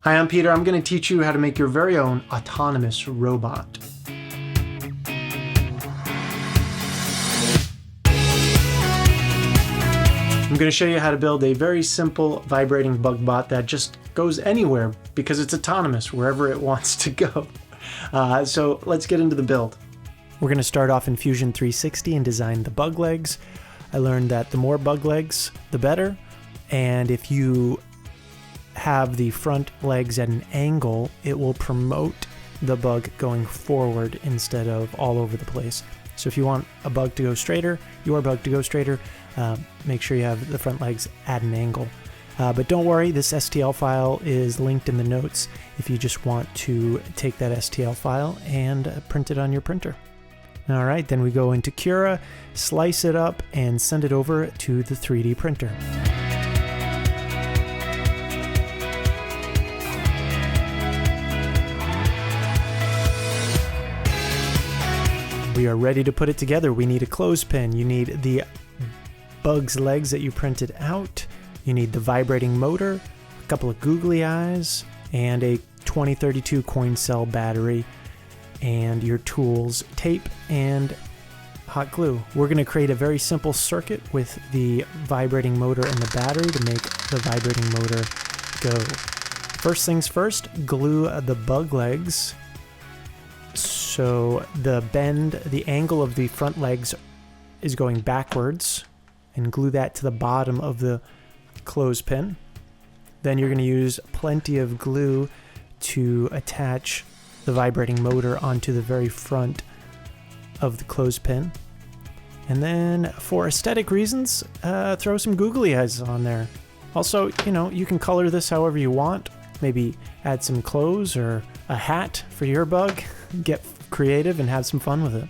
Hi, I'm Peter. I'm going to teach you how to make your very own autonomous robot. I'm going to show you how to build a very simple vibrating bugbot that just goes anywhere because it's autonomous wherever it wants to go. So let's get into the build. We're going to start off in Fusion 360 and design the bug legs. I learned that the more bug legs, the better. And if you have the front legs at an angle, it will promote the bug going forward instead of all over the place. So if you want a bug to go straighter, your bug to go straighter, make sure you have the front legs at an angle. But don't worry, this STL file is linked in the notes if you just want to take that STL file and print it on your printer. All right, then we go into Cura, slice it up, and send it over to the 3D printer. We are ready to put it together. We need a clothespin. You need the bug's legs that you printed out. You need the vibrating motor, a couple of googly eyes, and a 2032 coin cell battery, and your tools, tape and hot glue. We're going to create a very simple circuit with the vibrating motor and the battery to make the vibrating motor go. First things first, glue the bug legs. So the angle of the front legs is going backwards, and glue that to the bottom of the clothespin. Then you're going to use plenty of glue to attach the vibrating motor onto the very front of the clothespin. And then for aesthetic reasons, throw some googly eyes on there. Also, you can color this however you want. Maybe add some clothes or a hat for your bug. Get creative and have some fun with it.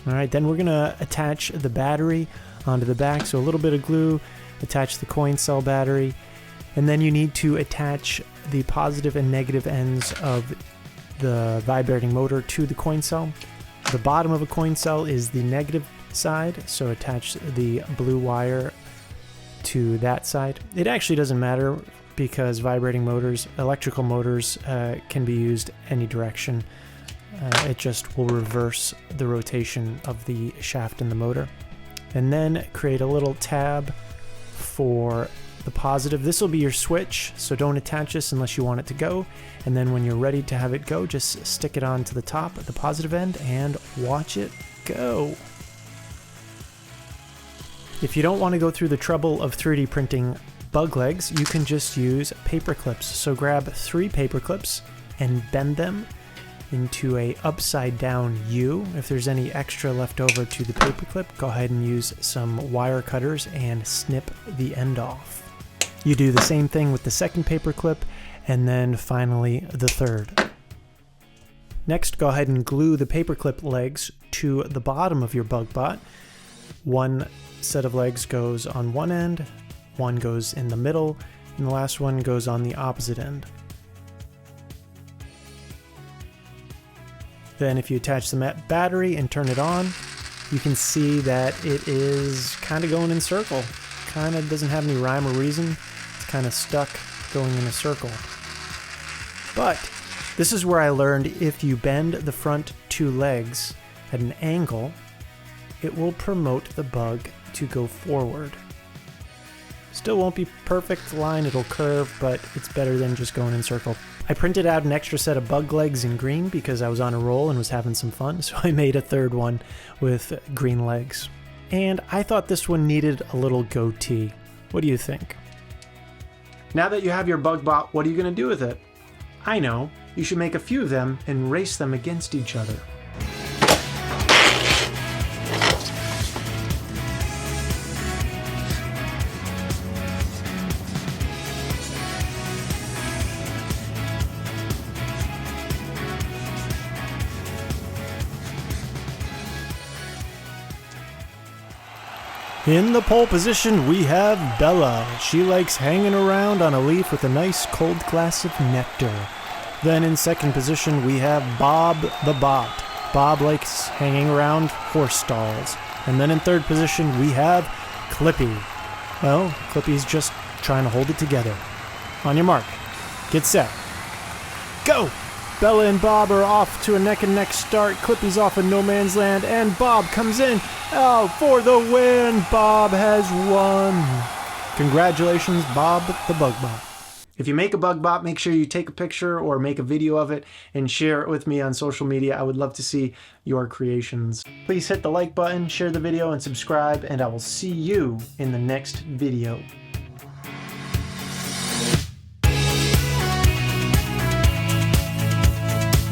All right, then we're gonna attach the battery onto the back. So a little bit of glue, attach the coin cell battery, and then you need to attach the positive and negative ends of the vibrating motor to the coin cell. The bottom of a coin cell is the negative side, so attach the blue wire to that side. It actually doesn't matter because vibrating motors, electrical motors, can be used any direction. It just will reverse the rotation of the shaft in the motor. And then create a little tab for the positive. This will be your switch, so don't attach this unless you want it to go. And then when you're ready to have it go, just stick it on to the top at the positive end and watch it go. If you don't want to go through the trouble of 3D printing bug legs, you can just use paper clips. So grab 3 paper clips and bend them into a upside down U. If there's any extra left over to the paper clip, go ahead and use some wire cutters and snip the end off. You do the same thing with the second paper clip, and then finally the third. Next, go ahead and glue the paper clip legs to the bottom of your bugbot. One set of legs goes on one end, one goes in the middle, and the last one goes on the opposite end. Then if you attach the battery and turn it on, you can see that it is kind of going in circle. Kind of doesn't have any rhyme or reason. It's kind of stuck going in a circle. But this is where I learned if you bend the front 2 legs at an angle, it will promote the bug to go forward. Still won't be perfect line, it'll curve, but it's better than just going in circle. I printed out an extra set of bug legs in green because I was on a roll and was having some fun, so I made a third one with green legs. And I thought this one needed a little goatee. What do you think? Now that you have your bugbot, what are you going to do with it? I know, you should make a few of them and race them against each other. In the pole position, we have Bella. She likes hanging around on a leaf with a nice cold glass of nectar. Then in second position, we have Bob the Bot. Bob likes hanging around horse stalls. And then in third position, we have Clippy. Well, Clippy's just trying to hold it together. On your mark, get set, go! Bella and Bob are off to a neck-and-neck start. Clippy's off in no man's land, and Bob comes in. Oh, for the win! Bob has won. Congratulations, Bob the bugbot. If you make a bugbot, make sure you take a picture or make a video of it and share it with me on social media. I would love to see your creations. Please hit the like button, share the video, and subscribe, and I will see you in the next video.